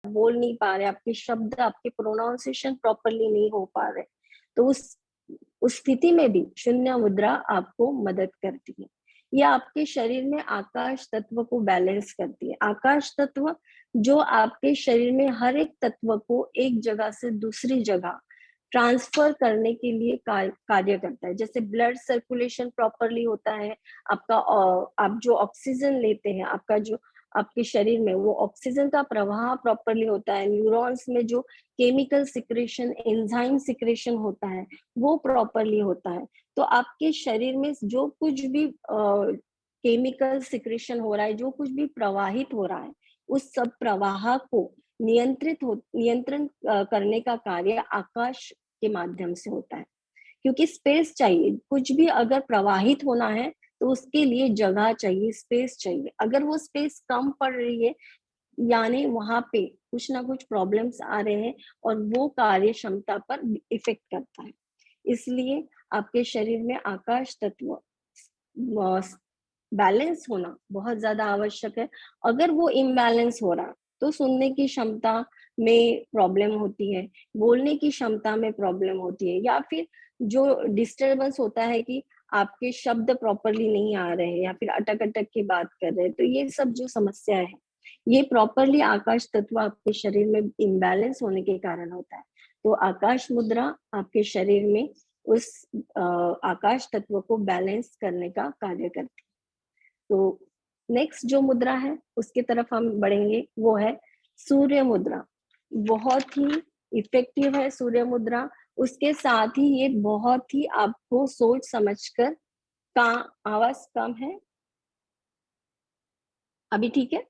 बोल नहीं पा रहे, आपके शब्द, आपके प्रोनाउंसिएशन प्रॉपरली नहीं हो पा रहे, तो उस स्थिति में भी शून्य मुद्रा आपको मदद करती है। ये आपके शरीर में आकाश तत्व को बैलेंस करती है। आकाश तत्व जो आपके शरीर में हर एक तत्व को एक जगह से दूसरी जगह ट्रांसफर करने के लिए कार्य करता है। जैसे ब्लड सर्कुलेशन प्रॉपरली होता है, आपका आप जो ऑक्सीजन लेते हैं, आपका जो आपके शरीर में वो ऑक्सीजन का प्रवाह प्रॉपरली होता है, न्यूरॉन्स में जो केमिकल सिक्रेशन, एंजाइम सिक्रेशन होता है वो प्रॉपरली होता है। तो आपके शरीर में जो कुछ भी केमिकल सिक्रेशन हो रहा है, जो कुछ भी प्रवाहित हो रहा है, उस सब प्रवाह को नियंत्रण करने का कार्य आकाश के माध्यम से होता है। क्योंकि स्पेस चाहिए, कुछ भी अगर प्रवाहित होना है तो उसके लिए जगह चाहिए, स्पेस चाहिए। अगर वो स्पेस कम पड़ रही है, यानी वहां पे कुछ ना कुछ प्रॉब्लम्स आ रहे हैं और वो कार्य क्षमता पर इफेक्ट करता है। इसलिए आपके शरीर में आकाश तत्व बैलेंस होना बहुत ज्यादा आवश्यक है। अगर वो इम्बैलेंस हो रहा तो सुनने की क्षमता में प्रॉब्लम होती है, बोलने की क्षमता में प्रॉब्लम होती है, या फिर जो डिस्टरबेंस होता है कि आपके शब्द प्रॉपरली नहीं आ रहे हैं या फिर अटक अटक के बात कर रहे हैं। तो ये सब जो समस्या है, ये प्रॉपरली आकाश तत्व आपके शरीर में इम्बैलेंस होने के कारण होता है। तो आकाश मुद्रा आपके शरीर में उस आकाश तत्व को बैलेंस करने का कार्य करती है। तो नेक्स्ट जो मुद्रा है उसकी तरफ हम बढ़ेंगे, वो है सूर्य मुद्रा। बहुत ही इफेक्टिव है सूर्य मुद्रा। उसके साथ ही ये बहुत ही आपको सोच समझकर का आवाज कम है, अभी ठीक है?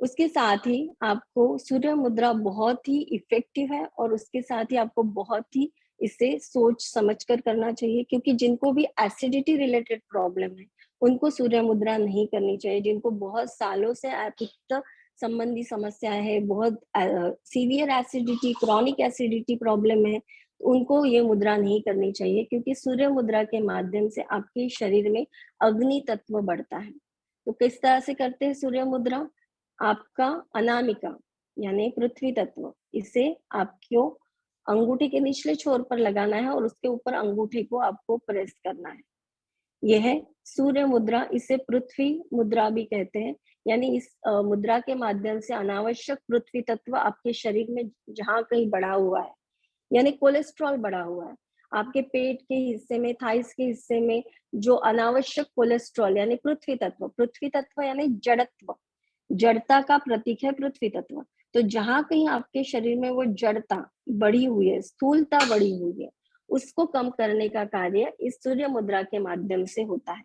उसके साथ ही आपको सूर्य मुद्रा बहुत ही इफेक्टिव है और उसके साथ ही आपको बहुत ही इसे सोच समझकर करना चाहिए। क्योंकि जिनको भी एसिडिटी रिलेटेड प्रॉब्लम है उनको सूर्य मुद्रा नहीं करनी चाहिए। जिनको बहुत सालों से पित्त संबंधी समस्या है, बहुत severe acidity, chronic acidity problem है, उनको ये मुद्रा नहीं करनी चाहिए। क्योंकि सूर्य मुद्रा के माध्यम से आपके शरीर में अग्नि तत्व बढ़ता है। तो किस तरह से करते हैं सूर्य मुद्रा? आपका अनामिका यानी पृथ्वी तत्व, इसे आपको अंगूठी के निचले छोर पर लगाना है और उसके ऊपर अंगूठी को आपको प्रेस करना है। यह है सूर्य मुद्रा। इसे पृथ्वी मुद्रा भी कहते हैं। यानी इस मुद्रा के माध्यम से अनावश्यक पृथ्वी तत्व आपके शरीर में जहां कहीं बढ़ा हुआ है, यानी कोलेस्ट्रॉल बढ़ा हुआ है आपके पेट के हिस्से में, थाइस के हिस्से में, जो अनावश्यक कोलेस्ट्रॉल यानी पृथ्वी तत्व यानी जड़त्व, जड़ता का प्रतीक है पृथ्वी तत्व। तो जहां कहीं आपके शरीर में वो जड़ता बढ़ी हुई है, स्थूलता बढ़ी हुई है, उसको कम करने का कार्य इस सूर्य मुद्रा के माध्यम से होता है।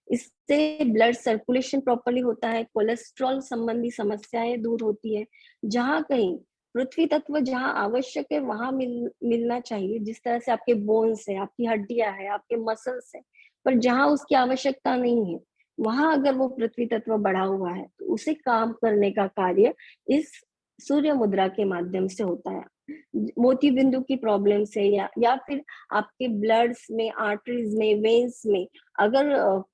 इससे ब्लड सर्कुलेशन प्रॉपरली होता है, कोलेस्ट्रॉल संबंधी समस्याएं दूर होती है। जहां कहीं पृथ्वी तत्व जहां आवश्यक है वहां मिलना चाहिए, जिस तरह से आपके बोन्स है, आपकी हड्डियां है, आपके मसल्स है, पर जहां उसकी आवश्यकता नहीं है वहां अगर वो पृथ्वी तत्व बढ़ा हुआ है तो उसे काम करने का कार्य इस सूर्य मुद्रा के माध्यम से होता है। मोती बिंदु की प्रॉब्लम से या फिर आपके ब्लड्स में, आर्टरीज में, वेन्स में अगर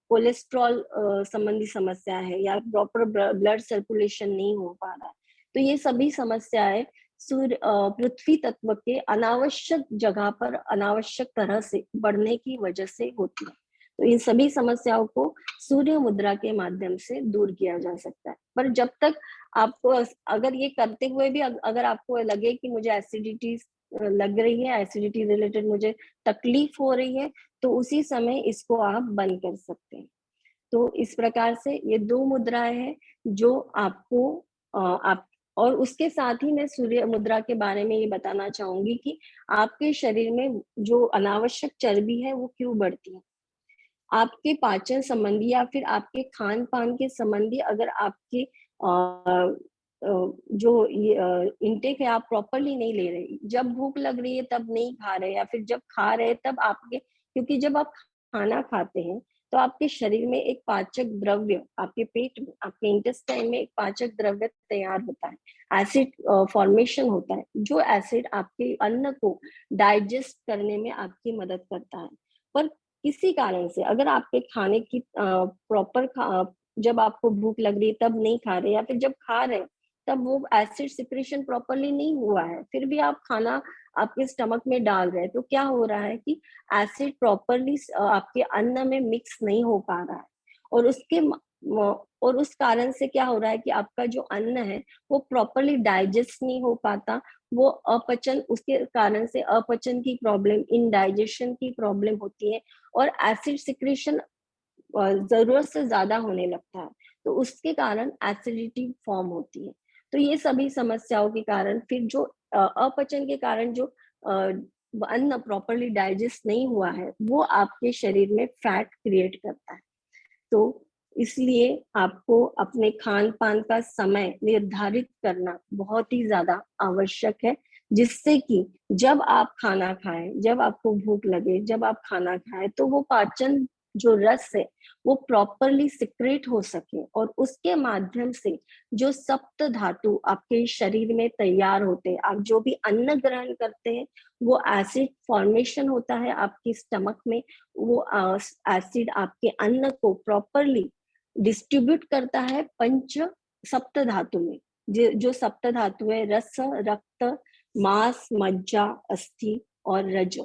कोलेस्ट्रॉल संबंधी समस्या है या प्रॉपर ब्लड सर्कुलेशन नहीं हो पा रहा है, तो ये सभी समस्याएं पृथ्वी तत्व के अनावश्यक जगह पर अनावश्यक तरह से बढ़ने की वजह से होती है। तो इन सभी समस्याओं को सूर्य मुद्रा के माध्यम से दूर किया जा सकता है। पर जब तक आपको अगर ये करते हुए भी अगर आपको लगे कि मुझे एसिडिटी लग रही है, एसिडिटी रिलेटेड मुझे तकलीफ हो रही है, तो उसी समय इसको आप बंद कर सकते हैं। तो इस प्रकार से ये 2 मुद्राएं हैं जो आपको आप और उसके साथ ही मैं सूर्य मुद्रा के बारे में ये बताना चाहूंगी कि आपके शरीर में जो अनावश्यक चर्बी है वो क्यों बढ़ती है। आपके पाचन संबंधी या फिर आपके खान पान के संबंधी अगर आपके जो इनटेक है आप प्रॉपरली नहीं ले रहे, जब भूख लग रही है तब नहीं खा रहे, या फिर जब खा रहे तब आपके, क्योंकि जब आप खाना खाते हैं तो आपके शरीर में एक पाचक द्रव्य, आपके पेट में, आपके इंटेस्टाइन में एक पाचक द्रव्य तैयार होता है, एसिड फॉर्मेशन होता है, जो एसिड आपके अन्न को डाइजेस्ट करने में आपकी मदद करता है। पर किसी कारण से अगर आपके खाने की प्रॉपर जब आपको भूख लग रही है तब नहीं खा रहे, या फिर जब खा रहे तब वो एसिड सिक्रेशन प्रॉपरली नहीं हुआ है, फिर भी आप खाना आपके स्टमक में डाल रहे हैं, तो क्या हो रहा है कि एसिड प्रॉपरली आपके अन्न में मिक्स नहीं हो पा रहा है, और और उस कारण से क्या हो रहा है कि आपका जो अन्न है वो प्रॉपरली डाइजेस्ट नहीं हो पाता, वो अपचन, उसके कारण से अपचन की प्रॉब्लम, इनडाइजेशन की प्रॉब्लम होती है, और एसिड सिक्रेशन जरूरत से ज्यादा होने लगता है, तो उसके कारण एसिडिटी फॉर्म होती है। तो ये सभी समस्याओं के कारण फिर जो अपचन के कारण जो अन्न प्रॉपरली डाइजेस्ट नहीं हुआ है, वो आपके शरीर में फैट क्रिएट करता है। तो इसलिए आपको अपने खान पान का समय निर्धारित करना बहुत ही ज्यादा आवश्यक है, जिससे कि जब आप खाना खाएं, जब आपको भूख लगे, जब आप खाना खाएं, तो वो पाचन जो रस है वो प्रॉपरली सिक्रेट हो सके, और उसके माध्यम से जो सप्त धातु आपके शरीर में तैयार होते हैं, आप जो भी अन्न ग्रहण करते हैं वो एसिड फॉर्मेशन होता है आपके स्टमक में, वो एसिड आपके अन्न को प्रॉपरली डिस्ट्रीब्यूट करता है पंच सप्त धातु में। जो सप्त धातु है, रस, रक्त, मांस, मज्जा, अस्थि और रज,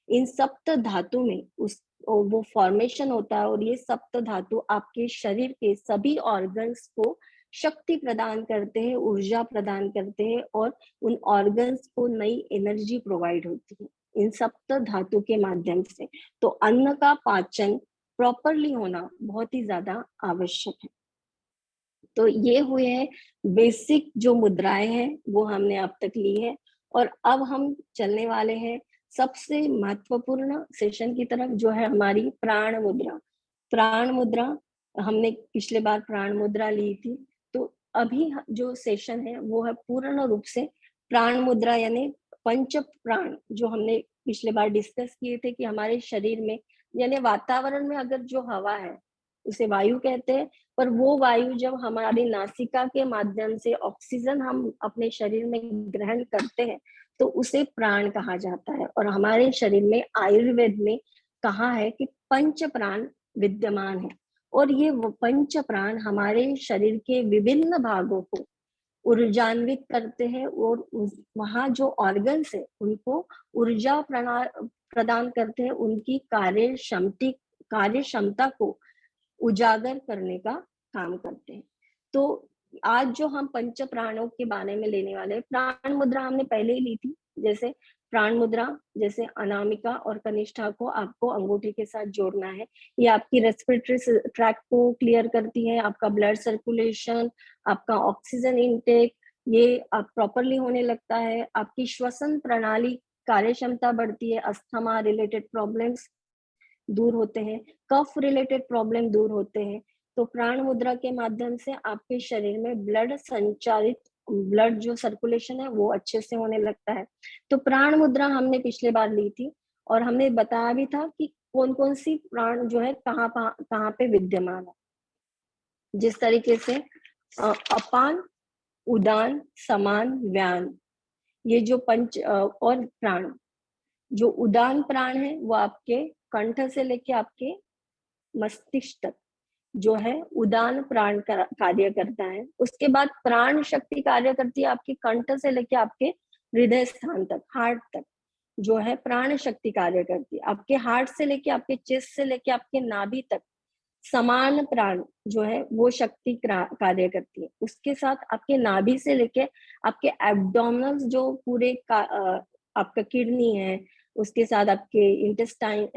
इन सप्त धातु में उस वो फॉर्मेशन होता है, और ये सप्त धातु आपके शरीर के सभी ऑर्गन्स को शक्ति प्रदान करते हैं, ऊर्जा प्रदान करते हैं, और उन ऑर्गन्स को नई एनर्जी प्रोवाइड होती है इन सप्त धातु के माध्यम से। तो अन्न का पाचन प्रॉपरली होना बहुत ही ज्यादा आवश्यक है। तो ये हुए हैं बेसिक जो मुद्राएं हैं वो हमने अब तक ली है, और अब हम चलने वाले हैं सबसे महत्वपूर्ण सेशन की तरफ, जो है हमारी प्राण मुद्रा। प्राण मुद्रा, हमने पिछले बार प्राण मुद्रा ली थी, तो अभी जो सेशन है वो है पूर्ण रूप से प्राण मुद्रा, यानी पंच प्राण, जो हमने पिछले बार डिस्कस किए थे कि हमारे शरीर में, यानी वातावरण में अगर जो हवा है उसे वायु कहते हैं, पर वो वायु जब हमारी नासिका के माध्यम से ऑक्सीजन हम अपने शरीर में ग्रहण करते हैं तो उसे प्राण कहा जाता है। और हमारे शरीर में आयुर्वेद में कहा है कि पंच प्राण विद्यमान है, और ये वो पंच प्राण हमारे शरीर के विभिन्न भागों को ऊर्जान्वित करते हैं, और वहाँ जो ऑर्गन्स है उनको ऊर्जा प्रदान करते हैं, उनकी कार्य क्षमता को उजागर करने का काम करते हैं। तो आज जो हम पंच प्राणों के बारे में लेने वाले हैं, प्राण मुद्रा हमने पहले ही ली थी। जैसे प्राण मुद्रा, जैसे अनामिका और कनिष्ठा को आपको अंगूठे के साथ जोड़ना है, ये आपकी रेस्पिरेटरी ट्रैक को क्लियर करती है, आपका ब्लड सर्कुलेशन, आपका ऑक्सीजन इनटेक, ये आप प्रॉपरली होने लगता है, आपकी श्वसन प्रणाली कार्य क्षमता बढ़ती है, अस्थमा रिलेटेड प्रॉब्लम्स दूर होते हैं, कफ रिलेटेड प्रॉब्लम दूर होते हैं। तो प्राण मुद्रा के माध्यम से आपके शरीर में ब्लड जो सर्कुलेशन है वो अच्छे से होने लगता है। तो प्राण मुद्रा हमने पिछले बार ली थी, और हमने बताया भी था कि कौन कौन सी प्राण जो है कहाँ पे विद्यमान है। जिस तरीके से अपान, उदान, समान, व्यान, ये जो और प्राण, जो उदान प्राण है वो आपके कंठ से लेके आपके मस्तिष्क तक जो है उदान प्राण कार्य करता है। उसके बाद प्राण शक्ति कार्य करती है आपके कंठ से लेके आपके हृदय स्थान तक, हार्ट तक, जो है प्राण शक्ति कार्य करती है। आपके हार्ट से लेके आपके चेस्ट से लेके आपके नाभि तक समान प्राण जो है वो शक्ति कार्य करती है। उसके साथ आपके नाभि से लेके आपके एब्डोमिनल जो पूरे आपका किडनी है, उसके साथ आपके इंटेस्टाइन,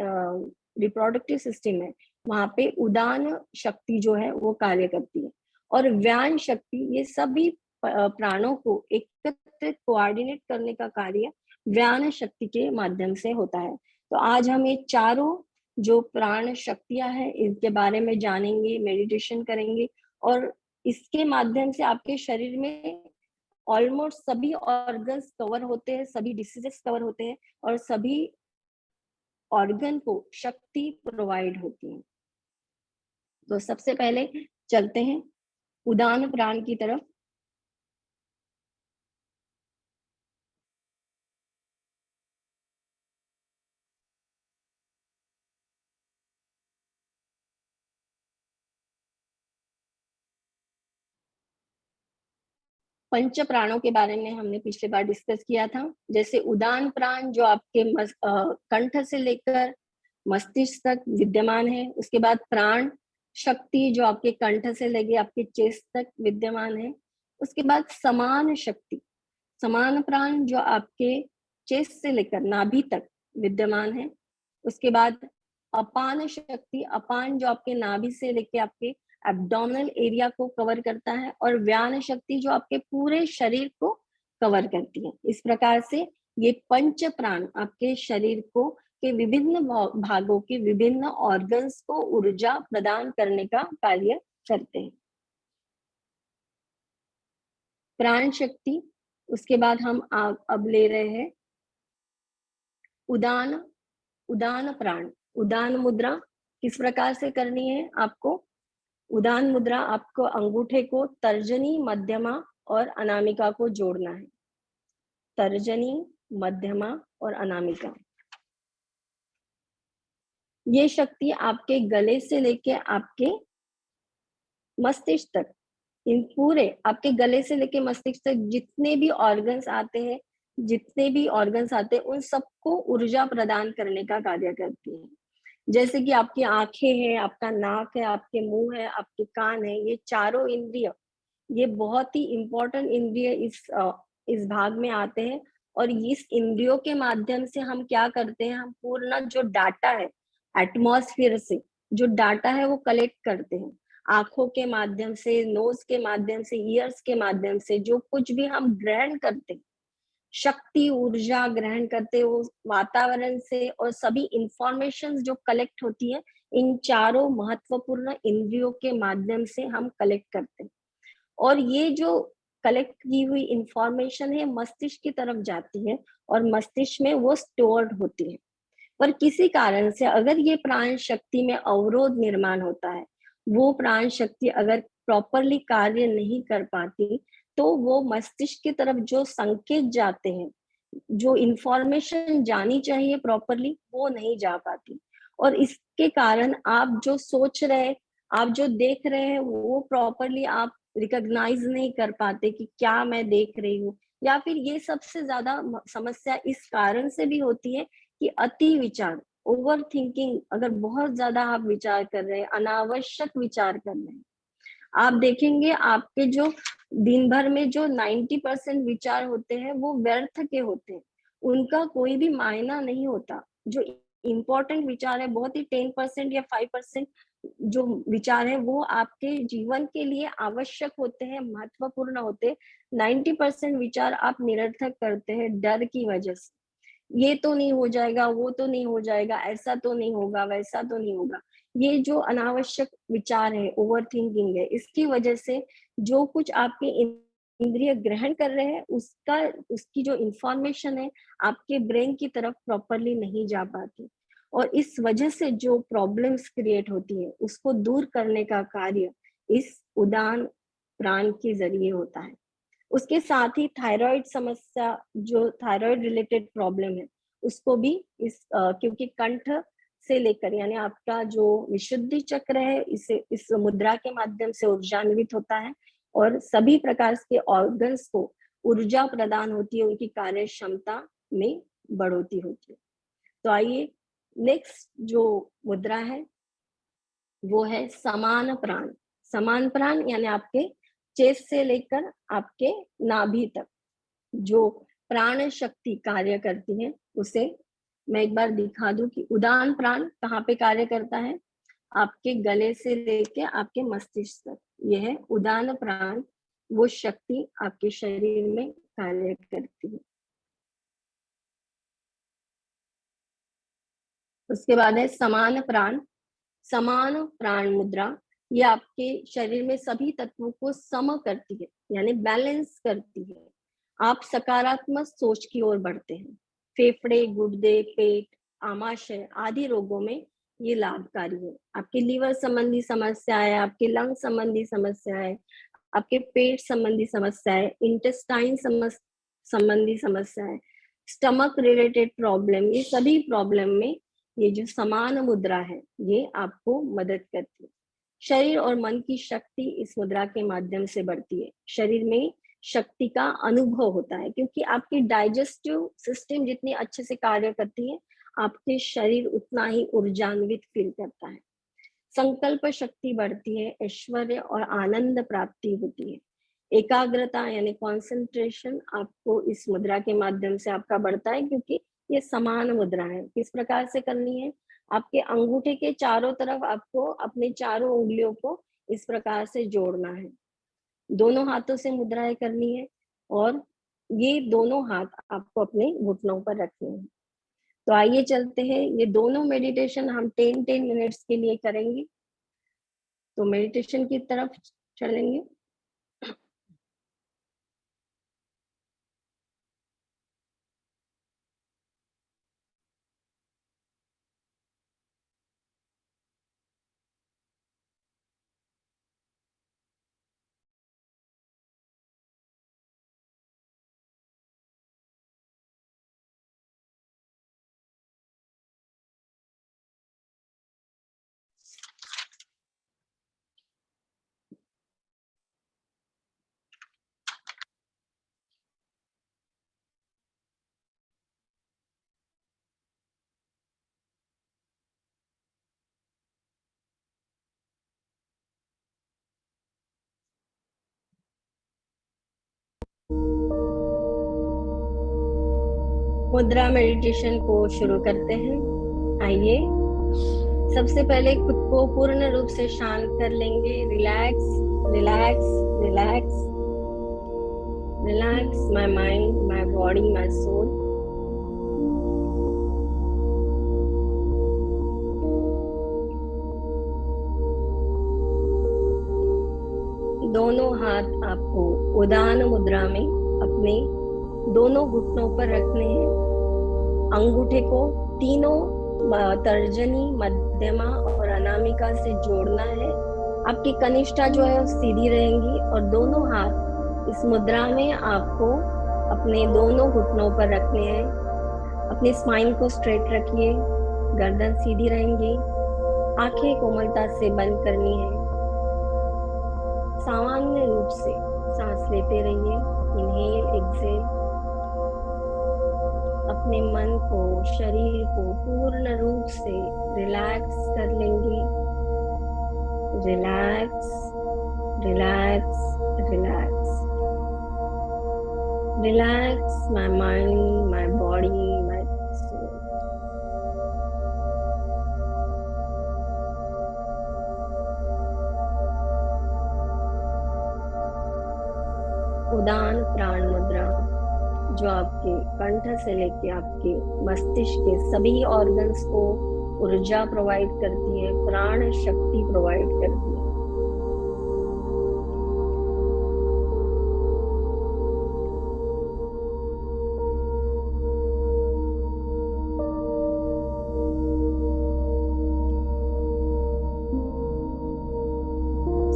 रिप्रोडक्टिव सिस्टम है, वहां पे उदान शक्ति जो है वो कार्य करती है। और व्यान शक्ति, ये सभी प्राणों को एकत्रित कोऑर्डिनेट करने का कार्य व्यान शक्ति के माध्यम से होता है। तो आज हम ये चारों जो प्राण शक्तियां हैं इनके बारे में जानेंगे, मेडिटेशन करेंगे, और इसके माध्यम से आपके शरीर में ऑलमोस्ट सभी ऑर्गन्स कवर होते हैं, सभी डिसीजेस कवर होते हैं, और सभी ऑर्गन को शक्ति प्रोवाइड होती है। तो सबसे पहले चलते हैं उदान प्राण की तरफ। पंच प्राणों के बारे में हमने पिछले बार डिस्कस किया था। जैसे उदान प्राण जो आपके कंठ से लेकर मस्तिष्क तक विद्यमान है। उसके बाद प्राण शक्ति जो आपके कंठ से लेके आपके चेस्ट तक विद्यमान है। उसके बाद समान शक्ति, समान प्राण जो आपके चेस्ट से लेकर नाभि तक विद्यमान है। उसके बाद अपान शक्ति, अपान जो आपके नाभि से लेके आपके एब्डोमिनल एरिया को कवर करता है, और व्यान शक्ति जो आपके पूरे शरीर को कवर करती है। इस प्रकार से ये पंच प्राण आपके शरीर को के विभिन्न भागों के विभिन्न ऑर्गन्स को ऊर्जा प्रदान करने का कार्य करते हैं। प्राण शक्ति। उसके बाद हम अब ले रहे हैं उदान, उदान प्राण। उदान मुद्रा किस प्रकार से करनी है आपको? उदान मुद्रा आपको अंगूठे को तर्जनी, मध्यमा और अनामिका को जोड़ना है। तर्जनी, मध्यमा और अनामिका। ये शक्ति आपके गले से लेके आपके मस्तिष्क तक, इन पूरे आपके गले से लेके मस्तिष्क तक जितने भी ऑर्गन्स आते हैं, उन सबको ऊर्जा प्रदान करने का कार्य करती है। जैसे कि आपकी आंखें हैं, आपका नाक है, आपके मुंह है, आपके कान है, ये चारों इंद्रिय, ये बहुत ही इंपॉर्टेंट इंद्रिय इस भाग में आते हैं। और इस इंद्रियों के माध्यम से हम क्या करते हैं, हम पूर्ण जो डाटा है एटमॉस्फेयर से, जो डाटा है वो कलेक्ट करते हैं। आंखों के माध्यम से, नोज के माध्यम से, ईयर्स के माध्यम से जो कुछ भी हम ग्रहण करते हैं, शक्ति ऊर्जा ग्रहण करते हो वातावरण से, और सभी इंफॉर्मेशन जो कलेक्ट होती है इन चारों महत्वपूर्ण इंद्रियों के माध्यम से हम कलेक्ट करते हैं। और ये जो कलेक्ट की हुई इंफॉर्मेशन है मस्तिष्क की तरफ जाती है, और मस्तिष्क में वो स्टोर्ड होती है। पर किसी कारण से अगर ये प्राण शक्ति में अवरोध निर्माण होता है, वो प्राण शक्ति अगर प्रॉपरली कार्य नहीं कर पाती, तो वो मस्तिष्क की तरफ जो संकेत जाते हैं, जो इंफॉर्मेशन जानी चाहिए प्रॉपरली, वो नहीं जा पाती। और इसके कारण आप जो सोच रहे, आप जो देख रहे हैं, वो प्रॉपरली आप रिकॉग्नाइज नहीं कर पाते कि क्या मैं देख रही हूँ। या फिर ये सबसे ज्यादा समस्या इस कारण से भी होती है कि अति विचार, ओवर थिंकिंग, अगर बहुत ज्यादा आप विचार कर रहे हैं, अनावश्यक विचार कर रहे हैं, आप देखेंगे आपके जो दिन भर में जो 90% विचार होते हैं वो व्यर्थ के होते हैं, उनका कोई भी मायना नहीं होता। जो इम्पोर्टेंट विचार है, बहुत ही 10% या 5% जो विचार है वो आपके जीवन के लिए आवश्यक होते हैं, महत्वपूर्ण होते हैं। 90% विचार आप निरर्थक करते हैं डर की वजह से। ये तो नहीं हो जाएगा, वो तो नहीं हो जाएगा, ऐसा तो नहीं होगा, वैसा तो नहीं होगा। ये जो अनावश्यक विचार है, ओवर थिंकिंग है, इसकी वजह से जो कुछ आपके इंद्रिय ग्रहण कर रहे हैं उसकी जो इंफॉर्मेशन है आपके ब्रेन की तरफ प्रॉपरली नहीं जा पाती, और इस वजह से जो प्रॉब्लम्स क्रिएट होती है उसको दूर करने का कार्य इस उदान प्राण के जरिए होता है। उसके साथ ही थायराइड समस्या, जो थायराइड रिलेटेड प्रॉब्लम है, उसको भी क्योंकि कंठ से लेकर यानी आपका जो विशुद्धि चक्र है इस मुद्रा के माध्यम से ऊर्जान्वित होता है, और सभी प्रकार के ऑर्गन्स को ऊर्जा प्रदान होती है, उनकी कार्य क्षमता में बढ़ोतरी होती है। तो आइए नेक्स्ट जो मुद्रा है वो है समान प्राण। समान प्राण यानी आपके चेस्ट से लेकर आपके नाभि तक जो प्राण शक्ति कार्य करती है, उसे मैं एक बार दिखा दूं कि उदान प्राण कहाँ पे कार्य करता है, आपके गले से लेके आपके मस्तिष्क तक। यह है उदान प्राण, वो शक्ति आपके शरीर में कार्य करती है। उसके बाद है समान प्राण। समान प्राण मुद्रा ये आपके शरीर में सभी तत्वों को सम करती है, यानी बैलेंस करती है। आप सकारात्मक सोच की ओर बढ़ते हैं। फेफड़े, गुर्दे, पेट, आमाशय आदि रोगों में ये लाभकारी है। आपके लीवर संबंधी समस्याएं, आपके लंग संबंधी समस्याएं, आपके पेट संबंधी समस्याएं, इंटेस्टाइन संबंधी समस्याएं, स्टमक रिलेटेड प्रॉब्लम, ये सभी प्रॉब्लम में ये जो समान मुद्रा है ये आपको मदद करती है। शरीर और मन की शक्ति इस मुद्रा के माध्यम से बढ़ती है। शरीर में शक्ति का अनुभव होता है, क्योंकि आपकी डाइजेस्टिव सिस्टम जितनी अच्छे से कार्य करती है, आपके शरीर उतना ही ऊर्जान्वित फील करता है। संकल्प शक्ति बढ़ती है, ऐश्वर्य और आनंद प्राप्ति होती है। एकाग्रता यानी कंसंट्रेशन आपको इस मुद्रा के माध्यम से आपका बढ़ता है, क्योंकि ये समान मुद्रा है। किस प्रकार से करनी है? आपके अंगूठे के चारों तरफ आपको अपने चारों उंगलियों को इस प्रकार से जोड़ना है। दोनों हाथों से मुद्राएं करनी है और ये दोनों हाथ आपको अपने घुटनों पर रखने हैं। तो आइए चलते हैं, ये दोनों मेडिटेशन हम 10-10 मिनट्स के लिए करेंगे। तो मेडिटेशन की तरफ चलेंगे। मुद्रा मेडिटेशन को शुरू करते हैं। आइए, सबसे पहले खुद को पूर्ण रूप से शांत कर लेंगे। Relax, relax, relax, relax my mind, my body, my soul. दोनों हाथ आपको उदान मुद्रा में अपने दोनों घुटनों पर रखने हैं। अंगूठे को तीनों तर्जनी, मध्यमा और अनामिका से जोड़ना है। आपकी कनिष्ठा जो है वो सीधी रहेंगी और दोनों हाथ इस मुद्रा में आपको अपने दोनों घुटनों पर रखने हैं। अपने स्पाइन को स्ट्रेट रखिए, गर्दन सीधी रहेंगी, आंखें कोमलता से बंद करनी है। सामान्य रूप से सांस लेते रहिए, इनहेल, एक्सहेल। अपने मन को, शरीर को पूर्ण रूप से रिलैक्स कर लेंगे। Relax, relax, relax, relax my mind, my body, my soul. उदान प्राण मुद्रा, जो आपके कंठ से लेके आपके मस्तिष्क के सभी ऑर्गन्स को ऊर्जा प्रोवाइड करती है, प्राण शक्ति प्रोवाइड करती है।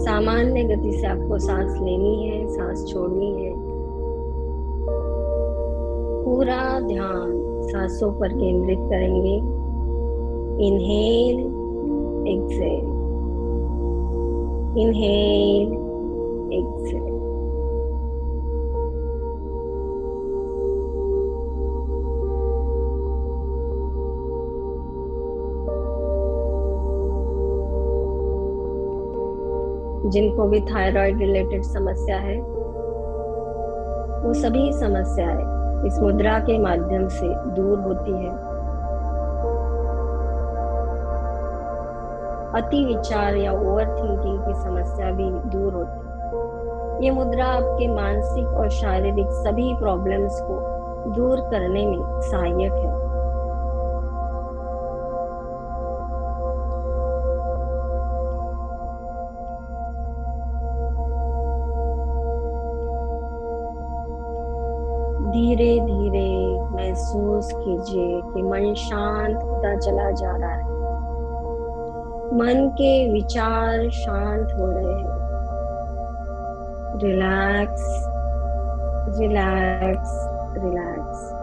सामान्य गति से आपको सांस लेनी है, सांस छोड़नी है। पूरा ध्यान सांसों पर केंद्रित करेंगे। Inhale, exhale, inhale, exhale. जिनको भी थायराइड रिलेटेड समस्या है, वो सभी समस्याएं इस मुद्रा के माध्यम से दूर होती है। अति विचार या ओवर थिंकिंग की समस्या भी दूर होती है। ये मुद्रा आपके मानसिक और शारीरिक सभी प्रॉब्लम्स को दूर करने में सहायक है। धीरे धीरे महसूस कीजिए कि मन शांत होता चला जा रहा है। मन के विचार शांत हो रहे हैं। Relax, relax, relax.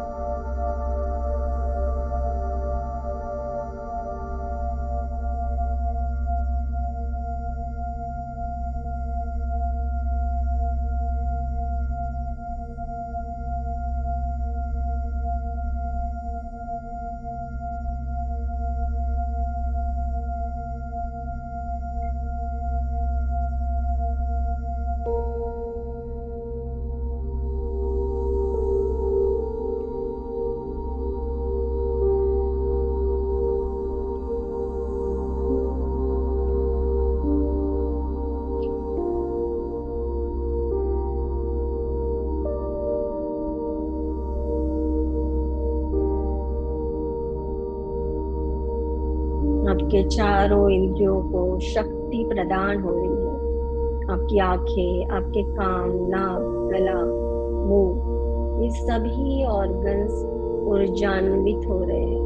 आपके चारों इंद्रियों को शक्ति प्रदान हो रही है। आपकी आंखें, आपके कान, नाक, गला, मुंह, ये सभी ऑर्गन्स ऊर्जान्वित हो रहे हैं।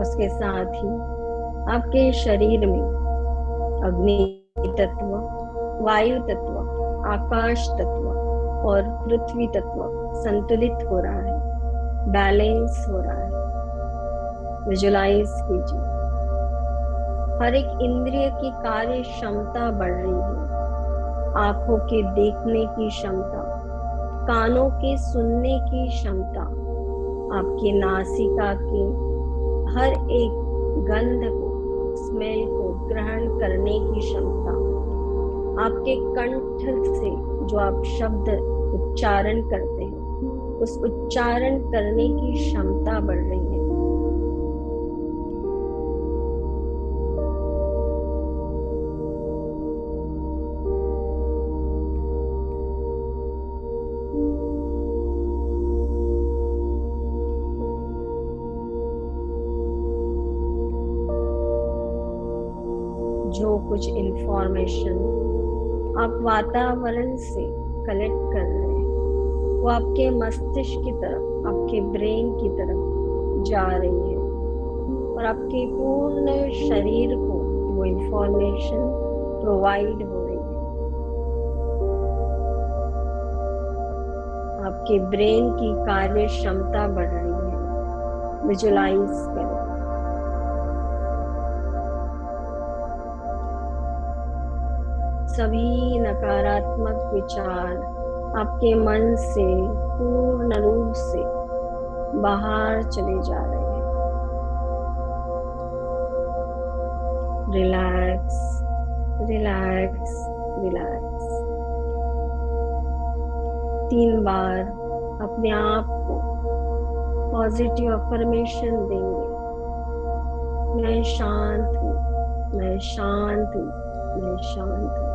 उसके साथ ही आपके शरीर में अग्नि तत्व, वायु तत्व, आकाश तत्व और पृथ्वी तत्व संतुलित हो रहा है, बैलेंस हो रहा है। विजुलाइज कीजिए, हर एक इंद्रिय की कार्य क्षमता बढ़ रही है। आंखों के देखने की क्षमता, कानों के सुनने की क्षमता, आपके नासिका के हर एक गंध को, स्मेल को ग्रहण करने की क्षमता, आपके कंठ से जो आप शब्द उच्चारण करते हैं उस उच्चारण करने की क्षमता बढ़ रही है। जो कुछ इंफॉर्मेशन आप वातावरण से कलेक्ट कर रहे हैं वो आपके मस्तिष्क की तरफ, आपके ब्रेन की तरफ जा रही है और आपके पूर्ण शरीर को वो इंफॉर्मेशन प्रोवाइड हो रही है। आपके ब्रेन की कार्य क्षमता बढ़ रही है। विजुलाइज करें, सभी नकारात्मक विचार आपके मन से पूर्ण रूप से बाहर चले जा रहे हैं। Relax, relax, relax. 3 बार अपने आप को पॉजिटिव अफर्मेशन देंगे। मैं शांत हूँ, मैं शांत हूँ, मैं शांत हूँ।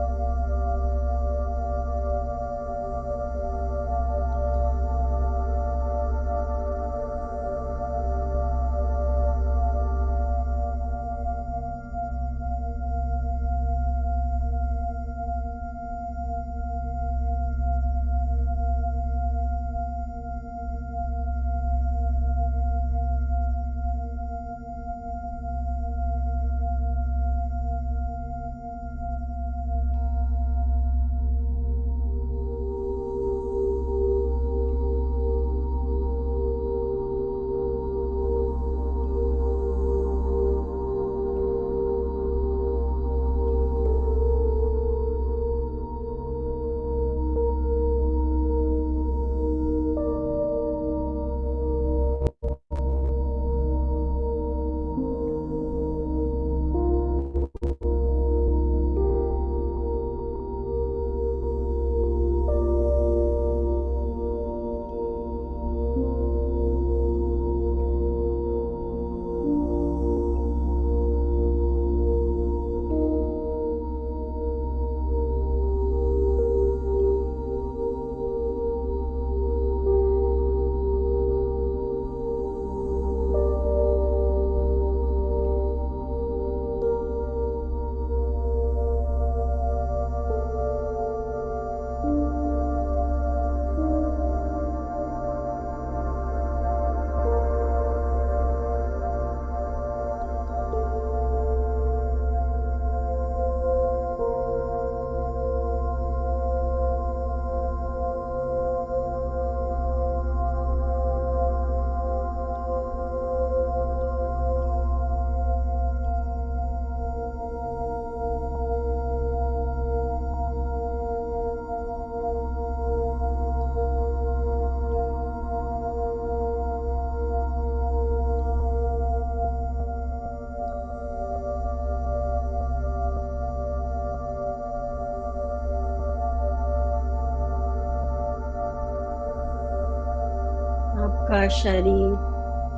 आपका शरीर,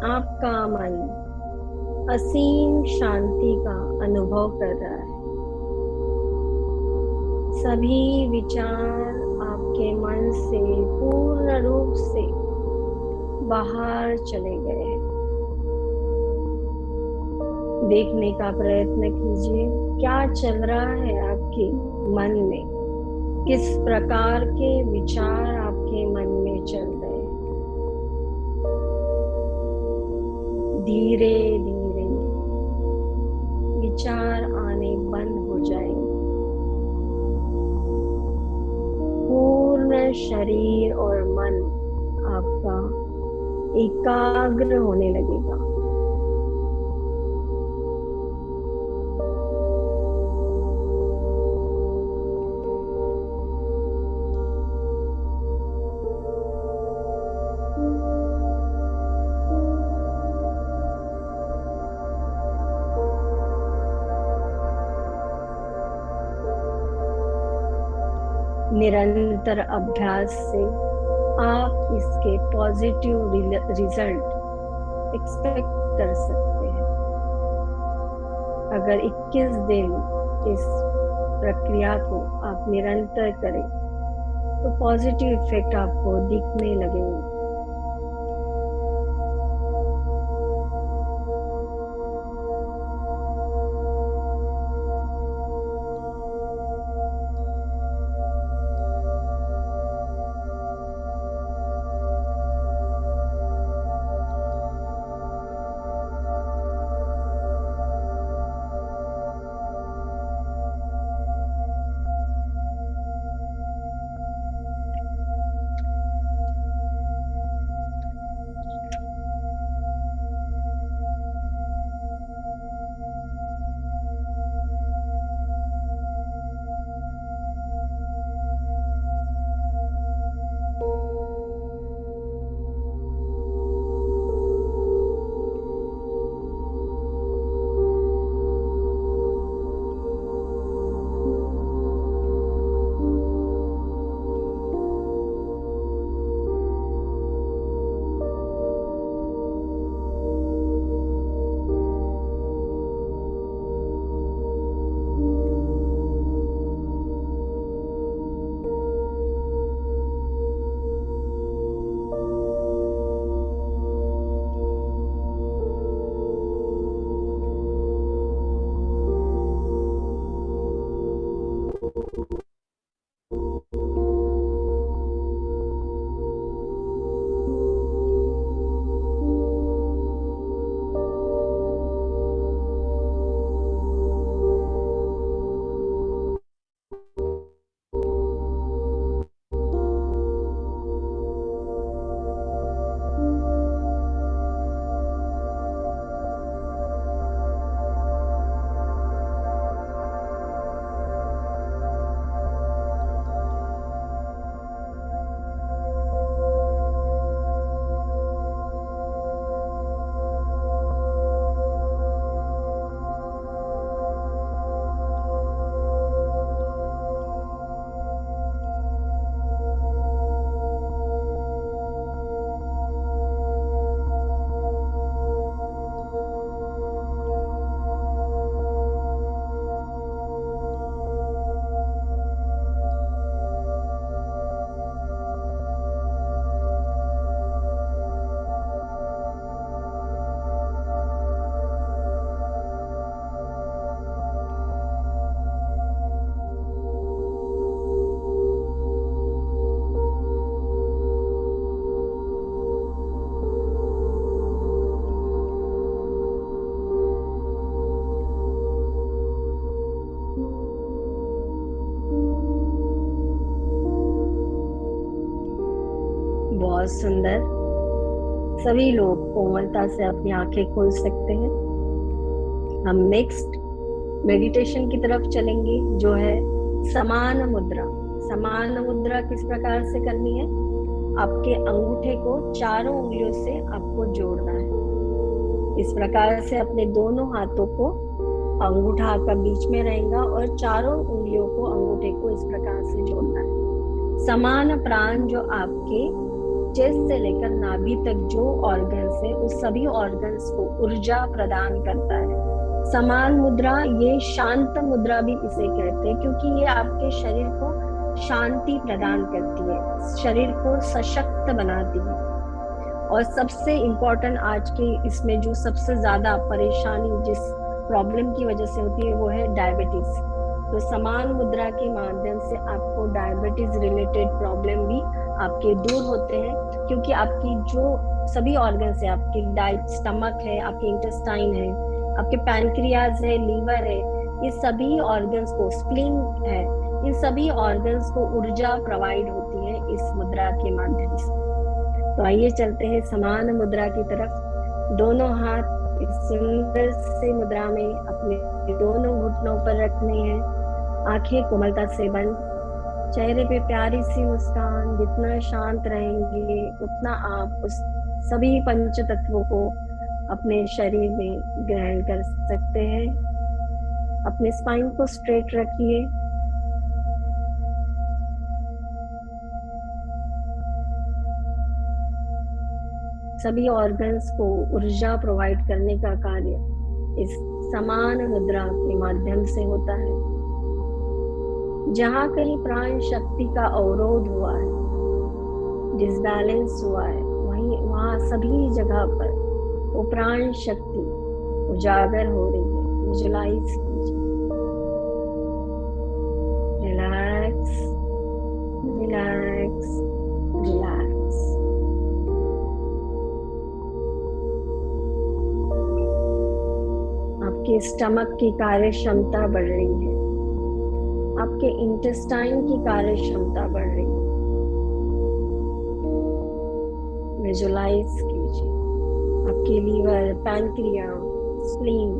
आपका मन असीम शांति का अनुभव कर रहा है। सभी विचार आपके मन से पूर्ण रूप से बाहर चले गए हैं। देखने का प्रयत्न कीजिए क्या चल रहा है आपके मन में, किस प्रकार के विचार आपके मन में चल रहे हैं। धीरे धीरे विचार आने बंद हो जाएंगे। पूर्ण शरीर और मन आपका एकाग्र होने लगेगा। निरंतर अभ्यास से आप इसके पॉजिटिव रिजल्ट एक्सपेक्ट कर सकते हैं। अगर 21 दिन इस प्रक्रिया को आप निरंतर करें तो पॉजिटिव इफेक्ट आपको दिखने लगेंगे। बहुत सुंदर। सभी लोग कोमलता से अपनी आंखें खोल सकते हैं। हम नेक्स्ट मेडिटेशन की तरफ चलेंगे जो है समान मुद्रा। समान मुद्रा किस प्रकार से करनी है? आपके अंगूठे को चारों उंगलियों से आपको जोड़ना है। इस प्रकार से अपने दोनों हाथों को, अंगूठा आपका बीच में रहेगा और चारों उंगलियों को, अंगूठे को इस प्रकार से जोड़ना है। समान प्राण जो आपके चेस्ट से लेकर नाभि तक जो ऑर्गन्स है उस सभी ऑर्गन्स को ऊर्जा प्रदान करता है। समान मुद्रा, ये शांत मुद्रा भी इसे कहते हैं, क्योंकि ये आपके शरीर को शांति प्रदान करती है, शरीर को सशक्त बनाती है। और सबसे इम्पोर्टेंट आज के इसमें जो सबसे ज्यादा परेशानी जिस प्रॉब्लम की वजह से होती है वो है डायबिटीज। तो समान मुद्रा के माध्यम से आपको डायबिटीज रिलेटेड प्रॉब्लम भी आपके दूर होते हैं, क्योंकि आपकी जो सभी ऑर्गन्स है, आपकी स्टमक है, आपके इंटेस्टाइन है, आपके पैनक्रियाज है, लीवर है, ये सभी ऑर्गन्स को, स्प्लीन है, इन सभी ऑर्गन्स को ऊर्जा प्रोवाइड होती है इस मुद्रा के माध्यम से। तो आइए चलते हैं समान मुद्रा की तरफ। दोनों हाथ इस सुंदर सी मुद्रा में अपने दोनों घुटनों पर रखने हैं, आंखें कोमलता से बंद, चेहरे पे प्यारी सी मुस्कान। जितना शांत रहेंगे उतना आप उस सभी पंच तत्वों को अपने शरीर में ग्रहण कर सकते हैं। अपने स्पाइन को स्ट्रेट रखिए, सभी ऑर्गन्स को ऊर्जा प्रोवाइड करने का कार्य इस समान मुद्रा के माध्यम से होता है। जहाँ कहीं प्राण शक्ति का अवरोध हुआ है, डिसबैलेंस हुआ है, वहाँ सभी जगह पर वो प्राण शक्ति उजागर हो रही है। विजुलाइज कीजिए, रिलैक्स रिलैक्स रिलैक्स। आपके स्टमक की कार्य क्षमता बढ़ रही है, आपके इंटेस्टाइन की कार्य क्षमता बढ़ रही है। विजुलाइज कीजिए, आपके लीवर, पैनक्रियास, स्प्लीन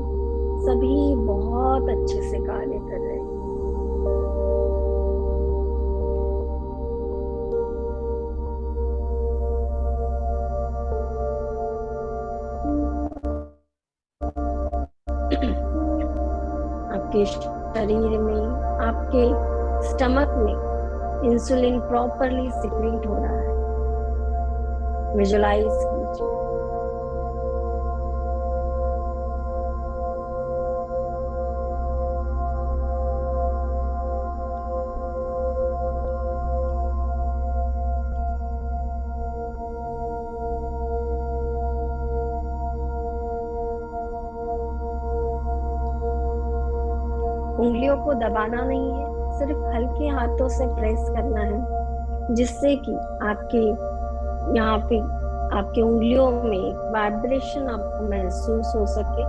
सभी बहुत अच्छे से कार्य कर रहे हैं। आपके शरीर में, आपके स्टमक में इंसुलिन प्रॉपरली सिक्रीट हो रहा है। विजुलाइज कीजिए, उंगलियों को दबाना नहीं है, सिर्फ हल्के हाथों से प्रेस करना है, जिससे कि आपके यहाँ पे आपके उंगलियों में वाइब्रेशन आपको महसूस हो सके।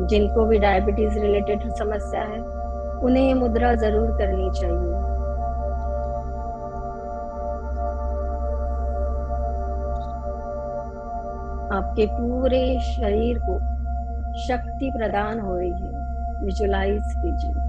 जिनको भी डायबिटीज रिलेटेड समस्या है उन्हें ये मुद्रा जरूर करनी चाहिए। आपके पूरे शरीर को शक्ति प्रदान हो रही है। विजुलाइज कीजिए।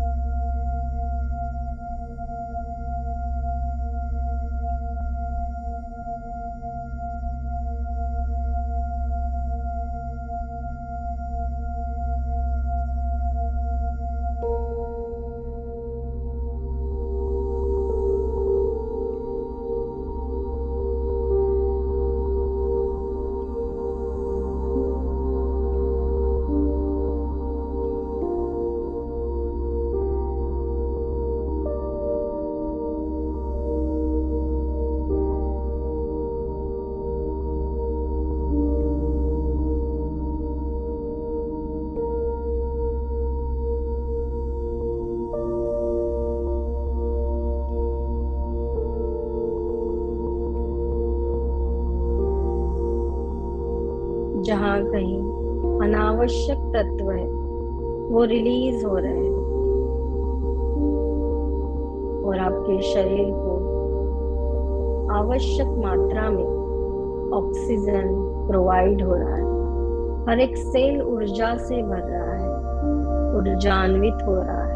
जहाँ कहीं अनावश्यक तत्व है वो रिलीज हो रहे हैं और आपके शरीर को आवश्यक मात्रा में ऑक्सीजन प्रोवाइड हो रहा है। हर एक सेल ऊर्जा से भर रहा है, ऊर्जान्वित हो रहा है।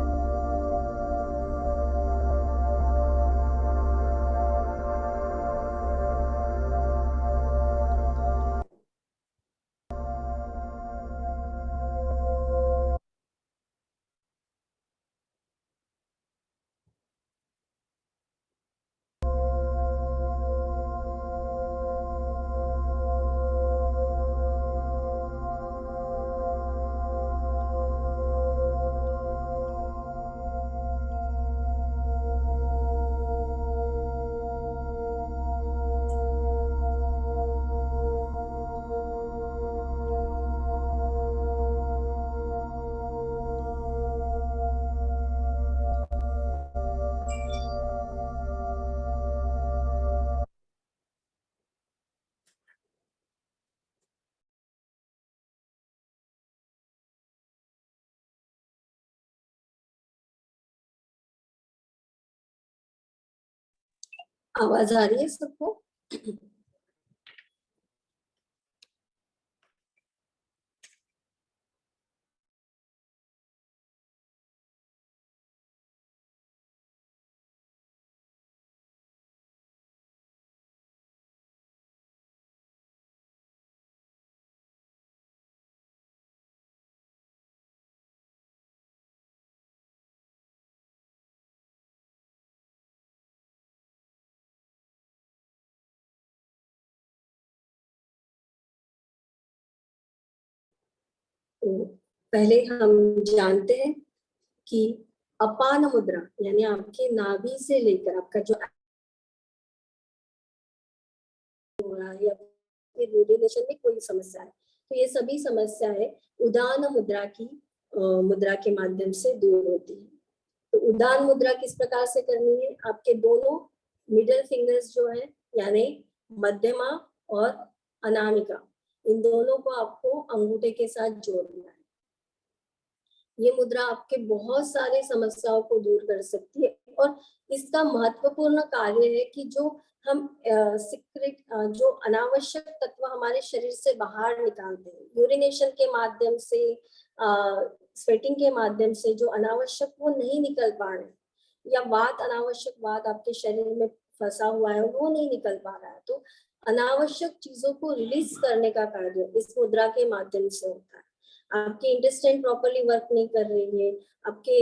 आवाज आ रही है सबको? तो पहले हम जानते हैं कि अपान मुद्रा यानी आपके नाभि से लेकर आपका जो हो रहा है या फिर यूरिनेशन में कोई समस्या है, तो ये सभी समस्याएं उदान मुद्रा के माध्यम से दूर होती है। तो उदान मुद्रा किस प्रकार से करनी है? आपके दोनों मिडिल फिंगर्स जो है यानी मध्यमा और अनामिका, इन दोनों को आपको अंगूठे के साथ जोड़ना है। ये मुद्रा आपके बहुत सारे समस्याओं को दूर कर सकती है और इसका महत्वपूर्ण कार्य है कि जो हम सीक्रेट जो अनावश्यक तत्व हमारे शरीर से बाहर निकालते हैं यूरिनेशन के माध्यम से, स्वेटिंग के माध्यम से, जो अनावश्यक वो नहीं निकल पा रहे या अनावश्यक वात आपके शरीर में फंसा हुआ है वो नहीं निकल पा रहा है, तो अनावश्यक चीजों को रिलीज करने का कार्य इस मुद्रा के माध्यम से होता है। आपके इंटेस्टाइन प्रॉपर्ली वर्क नहीं कर रही है, आपके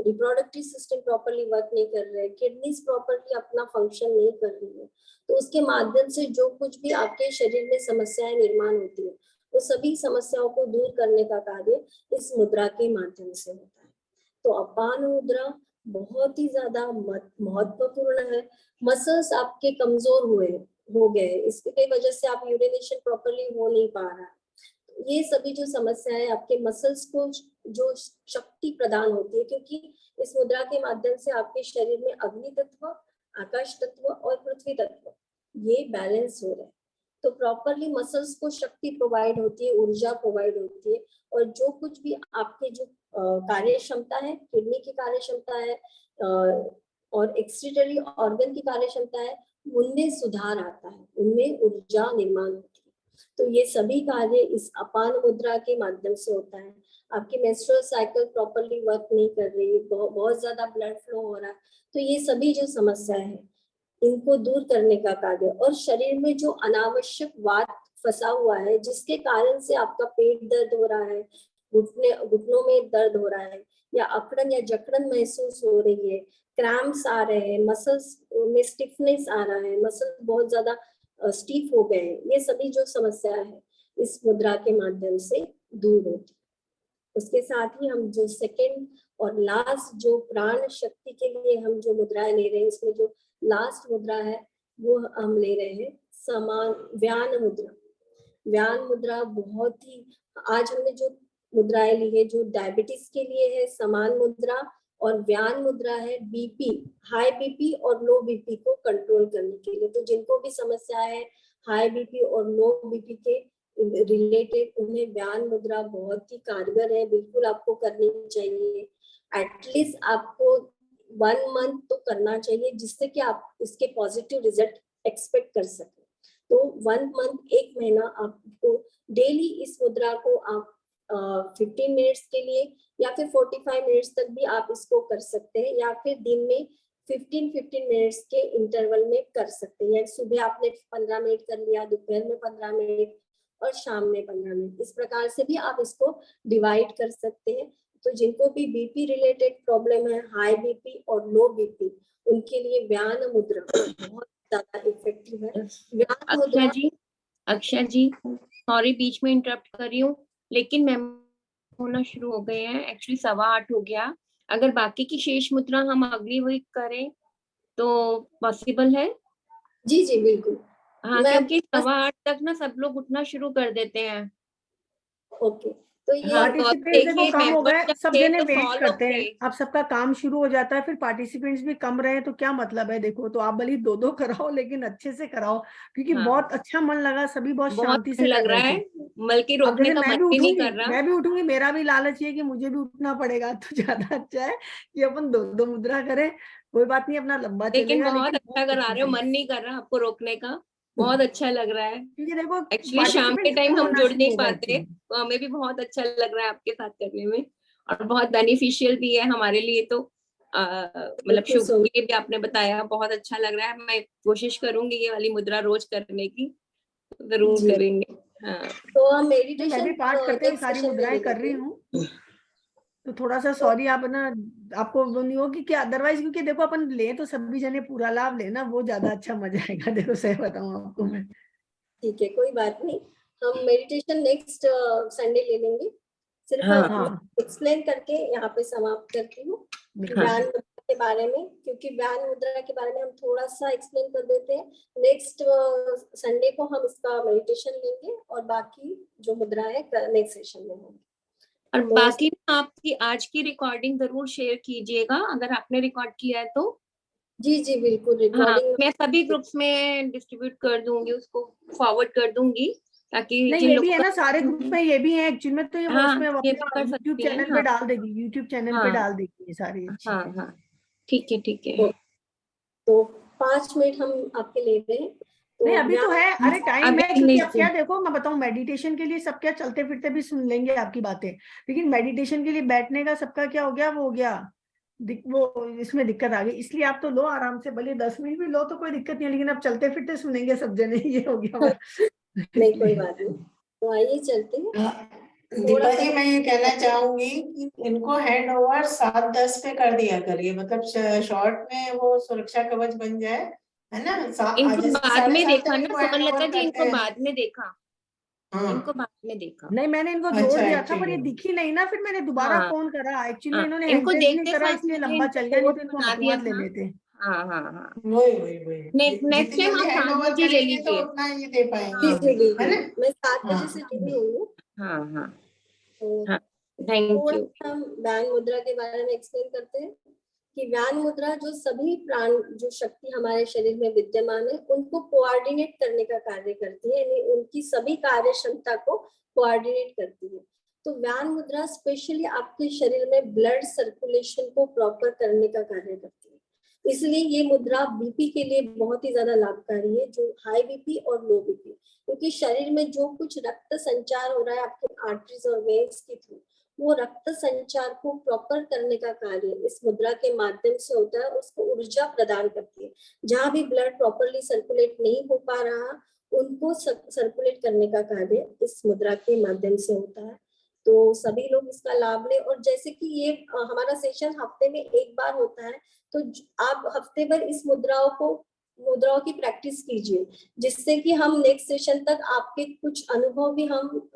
रिप्रोडक्टिव सिस्टम प्रॉपर्ली वर्क नहीं कर रहे, किडनीज प्रॉपर्ली अपना फंक्शन नहीं कर रही है, तो उसके माध्यम से जो कुछ भी आपके शरीर में समस्याएं निर्माण होती है वो सभी समस्याओं को दूर करने का कार्य इस मुद्रा के माध्यम से होता है। तो अपान मुद्रा बहुत ही ज्यादा महत्वपूर्ण है। मसल्स आपके कमजोर हो गए, इसके वजह से आप यूरिनेशन प्रॉपर्ली हो नहीं पा रहा है, ये सभी जो समस्याएं आपके मसल्स को जो शक्ति प्रदान होती है, क्योंकि इस मुद्रा के माध्यम से आपके शरीर में अग्नि तत्व, आकाश तत्व और पृथ्वी तत्व ये बैलेंस हो रहे हैं, तो प्रॉपरली मसल्स को शक्ति प्रोवाइड होती है, ऊर्जा प्रोवाइड होती है और जो कुछ भी आपके जो कार्य क्षमता है, किडनी की कार्य क्षमता है और एक्सक्रीटरी ऑर्गन की कार्य क्षमता है, उनमें सुधार आता है, उनमें ऊर्जा निर्माण होती है। तो ये सभी कार्य इस अपान मुद्रा के माध्यम से होता है। आपकी मेंस्ट्रुअल साइकिल प्रॉपर्ली वर्क नहीं कर रही है, बहुत ज्यादा ब्लड फ्लो हो रहा है, तो ये सभी जो समस्या है इनको दूर करने का कार्य। और शरीर में जो अनावश्यक वात फंसा हुआ है जिसके कारण से आपका पेट दर्द हो रहा है, घुटनों में दर्द हो रहा है, या अकड़न या जकड़न महसूस हो रही है, क्रैम्प्स आ रहे हैं, मसल्स में स्टिफनेस आ रहा है, मसल बहुत ज्यादा स्टीफ हो गए हैं, ये सभी जो समस्या है इस मुद्रा के माध्यम से दूर होती है। उसके साथ ही हम जो सेकंड और लास्ट जो प्राण शक्ति के लिए हम जो मुद्राएं ले रहे हैं, इसमें जो लास्ट मुद्रा है वो हम ले रहे हैं समान व्यान मुद्रा। व्यान मुद्रा बहुत ही, आज हमने जो मुद्राएं ली है जो डायबिटीज के लिए है समान मुद्रा, और व्यान मुद्रा है बीपी, हाई बीपी और लो बीपी को कंट्रोल करने के लिए। तो जिनको भी समस्या है हाई बीपी और लो बीपी के रिलेटेड, उन्हें व्यान मुद्रा बहुत ही कारगर है, बिल्कुल आपको करनी चाहिए। एटलीस्ट आपको 1 मंथ तो करना चाहिए, जिससे कि आप इसके पॉजिटिव रिजल्ट एक्सपेक्ट कर सकें। तो 1 मंथ, 1 महीना आपको डेली इस मुद्रा को आप 15 मिनट्स के लिए या फिर 45 मिनट्स तक भी आप इसको कर सकते हैं, या फिर दिन में 15 मिनट्स के इंटरवल में कर सकते हैं। सुबह आपने 15 मिनट कर लिया, दोपहर में 15 मिनट और शाम में 15 मिनट, इस प्रकार से भी आप इसको डिवाइड कर सकते हैं। तो जिनको भी बीपी रिलेटेड प्रॉब्लम है, हाई बीपी और लो बीपी, उनके लिए व्यान मुद्रा बहुत ज्यादा इफेक्टिव है। व्यान मुद्रा अक्षय जी सॉरी बीच में इंटरप्ट कर रही हूँ, लेकिन मैम होना शुरू हो गए हैं, एक्चुअली 7:15 हो गया। अगर बाकी की शेष मुद्रा हम अगली वीक करें तो पॉसिबल है? जी जी बिल्कुल। हाँ, क्योंकि 7:15 तक ना सब लोग उठना शुरू कर देते हैं। ओके, तो ये पार्टिसिपेंट्स देखो कम हो गए, सब जने तो वेट करते हैं, थे। अब सबका काम शुरू हो जाता है, फिर पार्टिसिपेंट्स भी कम रहे तो क्या मतलब है। देखो तो आप भले 2-2 कराओ लेकिन अच्छे से कराओ, क्योंकि बहुत अच्छा मन लगा, सभी बहुत शांति से लग कर रहा रहे है, थे। बल्कि अब रोकने जैसे का मन भी नहीं कर रहा। मैं भी उठूंगी, मेरा भी लालच है कि मुझे भी उठना पड़ेगा, तो ज्यादा अच्छा है कि अपन 2-2 मुद्रा करें। कोई बात नहीं, अपना लंबा चलेगा, बहुत लेकिन अच्छा करा रहे हो, मन नहीं कर रहा आपको रोकने का, बहुत अच्छा लग रहा है। क्योंकि देखो एक्चुअली शाम के टाइम हम जुड़ नहीं पाते, हैं। तो हमें भी बहुत अच्छा लग रहा है आपके साथ करने में, और बहुत बेनिफिशियल भी है हमारे लिए। तो मतलब शुभ के लिए भी आपने बताया, बहुत अच्छा लग रहा है। मैं कोशिश करूंगी ये वाली मुद्रा रोज करने की, जरूर करेंगे। हाँ, तो हम मेडिटेशन, मैं भी पाठ करते हुए सारी मुद्राएं कर रही हूँ, तो थोड़ा सा सॉरी आप ना, आपको वो नहीं होगी कि अदरवाइज, क्योंकि देखो अपन ले तो सभी जने पूरा लाभ लेना, वो ज्यादा अच्छा मजा आएगा। देखो सही बताऊं आपको मैं। ठीक है, कोई बात नहीं, हम मेडिटेशन नेक्स्ट संडे ले लेंगे। सिर्फ एक्सप्लेन करके यहाँ पे समाप्त करती हूँ व्यान मुद्रा के बारे में, क्योंकि व्यान मुद्रा के बारे में हम थोड़ा सा एक्सप्लेन कर देते हैं। नेक्स्ट संडे को हम इसका मेडिटेशन लेंगे, और बाकी जो मुद्रा है नेक्स्ट सेशन में होंगे। और तो बाकी आपकी आज की रिकॉर्डिंग जरूर शेयर कीजिएगा, अगर आपने रिकॉर्ड किया है तो। जी जी बिल्कुल, रिकॉर्डिंग मैं सभी ग्रुप्स में डिस्ट्रीब्यूट कर दूंगी, उसको फॉरवर्ड कर दूंगी, ताकि नहीं ये भी है ना, सारे ग्रुप में ये भी है एक्चुअली में, तो ये वो उसमें यूट्यूब चैनल पे डाल देगी, यूट्यूब चैनल पे डाल देगी ये सारी। हाँ ठीक है। तो 5 मिनट हम आपके ले रहे हैं। तो नहीं अभी तो है, अरे टाइम है, क्योंकि अब क्या देखो मैं बताऊं, मेडिटेशन के लिए सब क्या चलते फिरते भी सुन लेंगे आपकी बातें, लेकिन मेडिटेशन के लिए बैठने का सबका क्या हो गया, वो हो गया वो इसमें दिक्कत आ गई। इसलिए आप तो लो आराम से, भले 10 मिनट भी लो तो कोई दिक्कत नहीं है, लेकिन अब चलते फिरते सुनेंगे सब जने, ये हो गया। नहीं कोई बात नहीं, तो आइए चलते हैं। दीपा जी मैं ये कहना चाहूंगी कि इनको हैंड ओवर 7:10 पे कर दिया करिए, मतलब शॉर्ट में वो सुरक्षा कवच बन जाए, है ना। इनको बाद में देखा ना सुमनलता जी, इनको बाद में देखा, इनको बाद में देखा। नहीं मैंने इनको जोड़ दिया था, पर ये दिखी नहीं ना, फिर मैंने दोबारा फोन करा, एक्चुअली में इन्होंने हैंड रेज नहीं करा, इसलिए लंबा चल गया, नहीं तो इनको हाथ ले लेते। वही नेक्स्ट टाइम आप 7 बजे ले लीजिए, तो उतना ये दे पाएंगे, है ना। मैं 7 बजे से जुड़ी हूँ। Thank you. हम व्यान मुद्रा के बारे में एक्सप्लेन करते हैं कि व्यान मुद्रा जो सभी प्राण जो शक्ति हमारे शरीर में विद्यमान है उनको कोऑर्डिनेट करने का कार्य करती है, यानी उनकी सभी कार्य क्षमता को कोऑर्डिनेट करती है। तो व्यान मुद्रा स्पेशली आपके शरीर में ब्लड सर्कुलेशन को प्रॉपर करने का कार्य करती है। इसलिए ये मुद्रा बीपी के लिए बहुत ही ज्यादा लाभकारी है, जो हाई बीपी और लो बीपी, क्योंकि शरीर में जो कुछ रक्त संचार हो रहा है आपके आर्टरीज और वेन्स के थ्रू, वो रक्त संचार को प्रॉपर करने का कार्य इस मुद्रा के माध्यम से होता है, उसको ऊर्जा प्रदान करती है। जहां भी ब्लड प्रॉपरली सर्कुलेट नहीं हो पा रहा, उनको सर्कुलेट करने का कार्य इस मुद्रा के माध्यम से होता है। तो सभी लोग इसका लाभ लें। और जैसे कि ये हमारा सेशन हफ्ते में एक बार होता है, तो आप हफ्ते भर इस मुद्राओं की प्रैक्टिस कीजिए, जिससे कि हम नेक्स्ट सेशन तक आपके कुछ अनुभव भी हम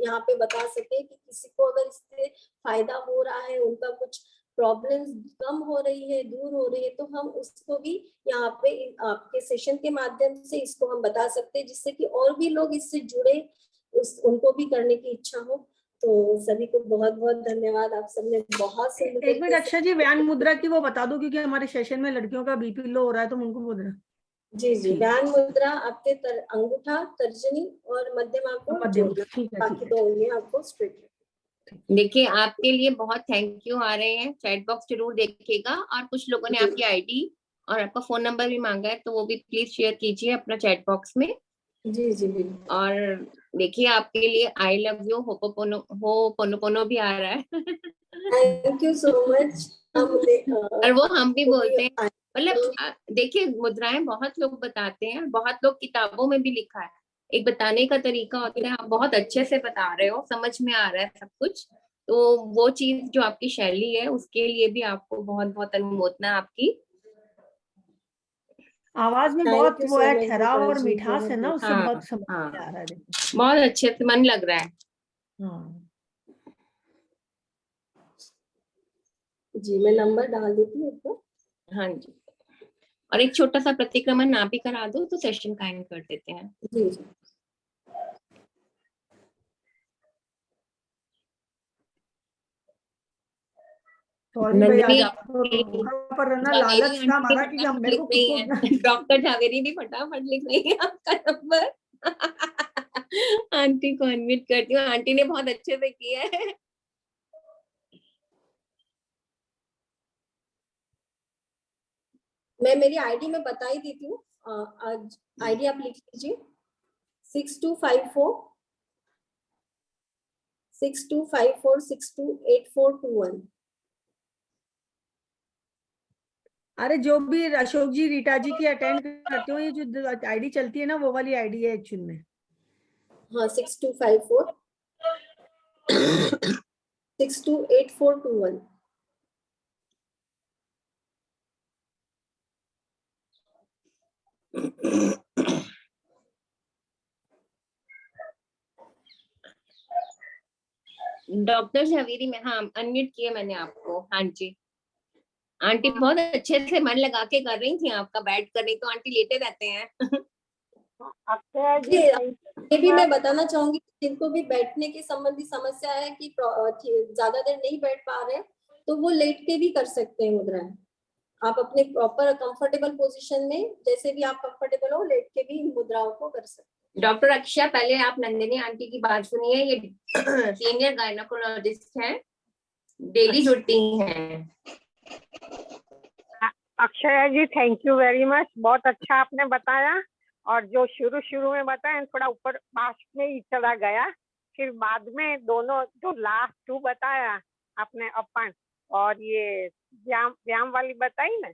यहाँ पे बता सके कि किसी को अगर इससे फायदा हो रहा है, उनका कुछ प्रॉब्लम्स कम हो रही है, दूर हो रही है, तो हम उसको भी यहाँ पे आपके सेशन के माध्यम से इसको हम बता सकते हैं, जिससे कि और भी लोग इससे जुड़े, उनको भी करने की इच्छा हो। तो सभी को बहुत बहुत धन्यवाद, आप सबने बहुत से। एक मिनट अक्षय जी, व्यान मुद्रा की वो बता दो, क्योंकि हमारे सेशन में लड़कियों का बीपी लो हो रहा है, तो उनको बोल रहे। जी जी, व्यान मुद्रा आपके अंगूठा, तर्जनी और मध्यमा को बाकी दो उंगलियां आपको स्ट्रेट। देखिए, आपके लिए बहुत थैंक यू आ रहे हैं, चैट बॉक्स जरूर देखिएगा, और कुछ लोगों ने आपकी आईडी और आपका फोन नंबर भी मांगा है, तो वो भी प्लीज शेयर कीजिए अपना चैट बॉक्स में। जी जी बिल्कुल। और देखिए, आपके लिए आई लव यू होपोनोपोनो भी आ रहा है। Thank you so much. और वो हम भी बोलते हैं, मतलब देखिए, मुद्राएं बहुत लोग बताते हैं, बहुत लोग किताबों में भी लिखा है, एक बताने का तरीका होता है। आप बहुत अच्छे से बता रहे हो, समझ में आ रहा है सब कुछ, तो वो चीज जो आपकी शैली है, उसके लिए भी आपको बहुत बहुत अनुमोदना आपकी। आवाज में बहुत वो है, ठहराव और मिठास है ना, उससे बहुत समझ में आ रहा है। बहुत अच्छे से मन लग रहा है। जी, मैं नंबर डाल देती हूँ आपको। हाँ जी, और एक छोटा सा प्रतिक्रमण आप भी करा दो, तो सेशन का एंड कर देते हैं। जी जी। डॉक्टर झावेरी भी फटाफट लिख रही है आपका नंबर। आंटी को अनम्यूट करती हूँ, आंटी ने बहुत अच्छे से किया है। मैं मेरी आईडी में बता ही देती हूँ, आईडी आप लिख लीजिए 6254628421। अरे जो भी अशोक जी, रीटा जी की अटेंड करते हो, ये जो आईडी चलती है ना, वो वाली आईडी है एक्चुअल में। हाँ, 6254 628421। डॉक्टर झावेरी में, हाँ अनम्यूट किया मैंने आपको। हाँ जी, आंटी बहुत अच्छे से मन लगा के कर रही थी आपका, बैठ कर, नहीं तो आंटी लेटे रहते हैं। ये भी मैं बताना चाहूंगी, जिनको भी बैठने के संबंधी समस्या है कि ज्यादा देर नहीं बैठ पा रहे, तो वो लेट के भी कर सकते हैं मुद्राएं। आप अपने प्रॉपर कंफर्टेबल पोजीशन में, जैसे भी आप कंफर्टेबल हो, लेट के भी मुद्राओं को कर सकते हैं। डॉक्टर अक्षय, पहले आप नंदिनी आंटी की बात सुनिए, ये सीनियर गायनेकोलॉजिस्ट हैं, डेली जुड़ती हैं। अक्षय जी, थैंक यू वेरी मच, बहुत अच्छा आपने बताया। और जो शुरू में बताया, थोड़ा ऊपर पास में ही चला गया, फिर बाद में दोनों जो लास्ट 2 बताया आपने, अपन और ये व्यायाम वाली बताई ना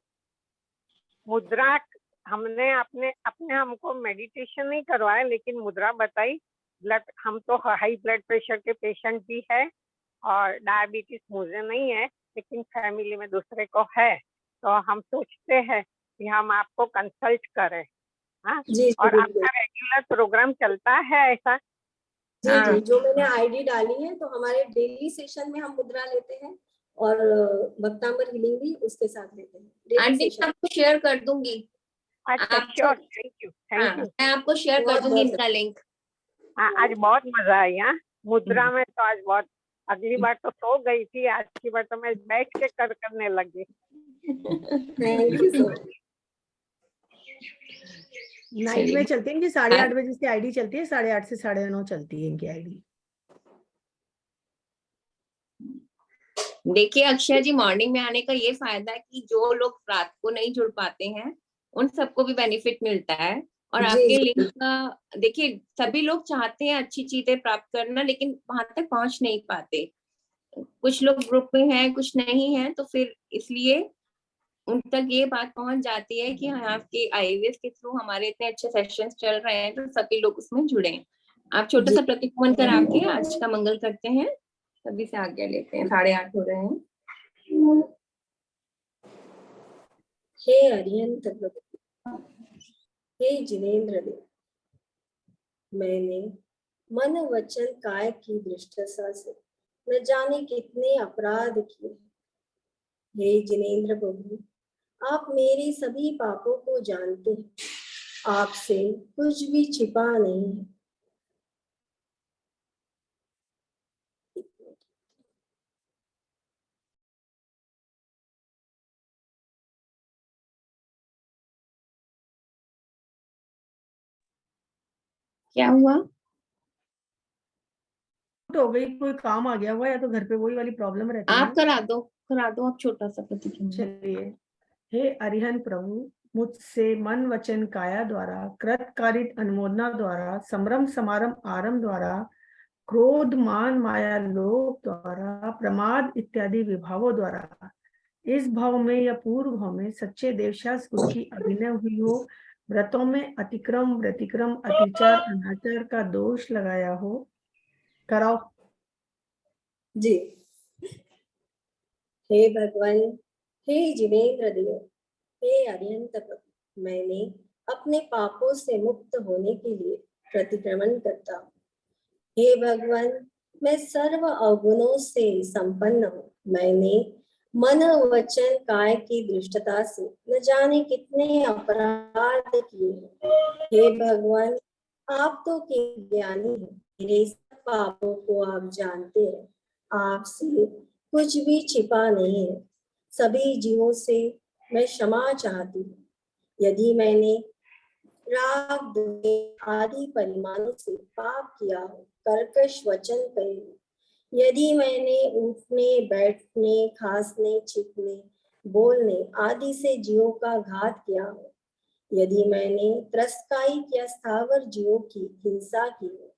मुद्रा, हमने अपने हमको मेडिटेशन नहीं करवाया, लेकिन मुद्रा बताई। हम तो हाई ब्लड प्रेशर के पेशेंट भी है, और डायबिटीज मुझे नहीं है, लेकिन फैमिली में दूसरे को है, तो हम सोचते हैं कि हम आपको कंसल्ट करें। हाँ, और आपका रेगुलर प्रोग्राम चलता है ऐसा? जी जी, जो मैंने आईडी डाली है, तो हमारे डेली सेशन में हम मुद्रा लेते हैं, और भक्तांबर हीलिंग भी उसके साथ लेते हैं। आंटी मैं आपको शेयर कर दूंगी। अच्छा, श्योर, थैंक यू। मैं आपको शेयर कर दूंगी इनका लिंक। हाँ, आज बहुत मजा आया मुद्रा में, तो आज बहुत, अगली बार तो सो गई थी, आज की बार तो मैं बैठ के करने लगी। Thank you so much. Night में चलती है इनकी 8:30 बजे से आईडी चलती है, 8:30 से 9:30 चलती है इनकी आईडी। देखिए अक्षय जी, मॉर्निंग में आने का ये फायदा है कि जो लोग रात को नहीं जुड़ पाते हैं उन सबको भी बेनिफिट मिलता है। और जी, आपके जी। लिंक का देखिए, सभी लोग चाहते हैं अच्छी चीजें प्राप्त करना, लेकिन वहां तक पहुंच नहीं पाते। कुछ लोग ग्रुप में हैं, कुछ नहीं है, तो फिर इसलिए उन तक ये बात पहुंच जाती है कि हाँ, आपके आईवीएस के थ्रू हमारे इतने अच्छे सेशंस चल रहे हैं, तो सभी लोग उसमें जुड़े। आप छोटा सा प्रतिक्रमण करा के आज का मंगल करते हैं, सभी से आज्ञा लेते हैं। 8:30 हो रहे हैं। हे अरिहंत प्रभु, हे जिनेंद्र देव, मैंने मन वचन काय की दृष्टता से न जाने कितने अपराध किए। हे जिनेंद्र प्रभु, आप मेरे सभी पापों को जानते हैं, आपसे कुछ भी छिपा नहीं है। क्या हुआ? हो गई, कोई काम आ गया हुआ, या तो घर पे वही वाली प्रॉब्लम रहती है। आप करा दो आप छोटा सा प्रतिक्रमण। चलिए। हे अरिहंत प्रभु, मुझसे मन वचन काया द्वारा, कृत कारित अनुमोदना द्वारा, संभ्रम समारंभ आरंभ द्वारा, क्रोध मान माया लोभ द्वारा, प्रमाद इत्यादि विभावों द्वारा, इस भाव में या पूर्व भाव में सच्चे देवशास गुरु की अभिनय हुई हो, व्रतों में अतिक्रम व्यतिक्रम अतिचार अनाचार का दोष लगाया हो, कराओ। जी। हे भगवान, हे जिनेंद्र देव, हे अरिहंत प्रभु, मैंने अपने पापों से मुक्त होने के लिए प्रतिक्रमण करता हूँ। हे भगवान, मैं सर्व अवगुणों से संपन्न हूँ। मैंने मन वचन काय की दृष्टता से न जाने कितने अपराध किए हैं। हे भगवान, आप तो ज्ञानी हैं, मेरे सब पापों को आप जानते हैं, आपसे कुछ भी छिपा नहीं है। सभी जीवों से मैं क्षमा चाहती हूँ यदि मैंने राग द्वेष आदि परिमाणों से पाप किया हो, कर्कश वचन कहे हो, यदि मैंने उठने बैठने खांसने छींकने बोलने आदि से जीवों का घात किया हो, यदि मैंने त्रस्कायिक या स्थावर जीवों की हिंसा की हो,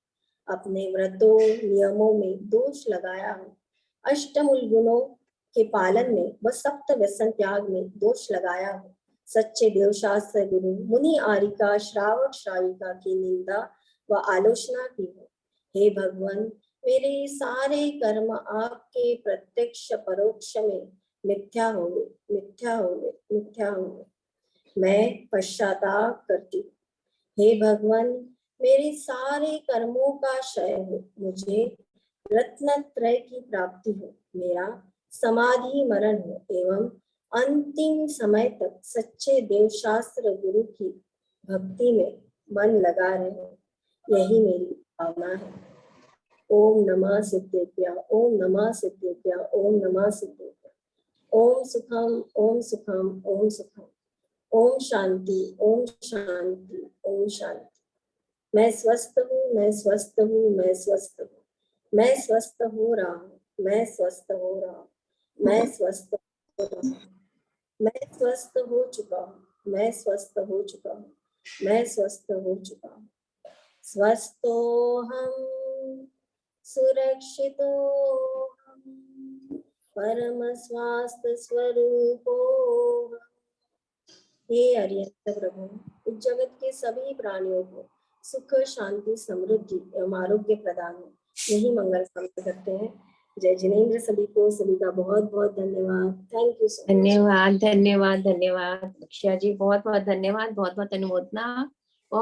अपने व्रतों नियमों में दोष लगाया हो, अष्टमूल गुणों के पालन में व सप्त व्यसन त्याग में दोष लगाया हो, सच्चे देवशास्त्र गुरु मुनि आरिका श्रावक श्राविका की निंदा व आलोचना की हो। हे भगवान, मेरे सारे कर्म आपके प्रत्यक्ष परोक्ष में मिथ्या हो गए, मिथ्या हो गए, मिथ्या हो गए। मैं पश्चाताप करती हूँ। हे भगवान, मेरे सारे कर्मों का क्षय हो, मुझे रत्नत्रय की प्राप्ति हो, मेरा समाधि मरण हो एवं अंतिम समय तक सच्चे देवशास्त्र गुरु की भक्ति में मन लगा रहे, यही मेरी भावना है। ओम नमः सिद्धेभ्यः, ओम नमः सिद्धेभ्यः, ओम नमः सिद्धेभ्यः। ओम सुखम, ओम सुखम, ओम सुखम। ओम शांति, ओम शांति, ओम शांति। मैं स्वस्थ हूँ, मैं स्वस्थ हूँ, मैं स्वस्थ हूँ, मैं स्वस्थ हो रहा हूँ, मैं स्वस्थ हो रहा हूँ, मैं स्वस्थ हो रहा हूँ, मैं स्वस्थ हो चुका हूँ, मैं स्वस्थ हो चुका हूँ, मैं स्वस्थ हो चुका हूँ। स्वस्थोहम सुरक्षितोहम परम स्वास्थ्य स्वरूपो। हे अरिहंत प्रभु, इस जगत के सभी प्राणियों को सुख शांति समृद्धि एवं आरोग्य प्रदान हो, यही मंगल कामना करते हैं। जय जिनेंद्र। सभी को, सभी का बहुत बहुत धन्यवाद। Thank you so much. धन्यवाद धन्यवाद धन्यवाद अक्षय जी, बहुत बहुत धन्यवाद, बहुत बहुत अनुमोदना।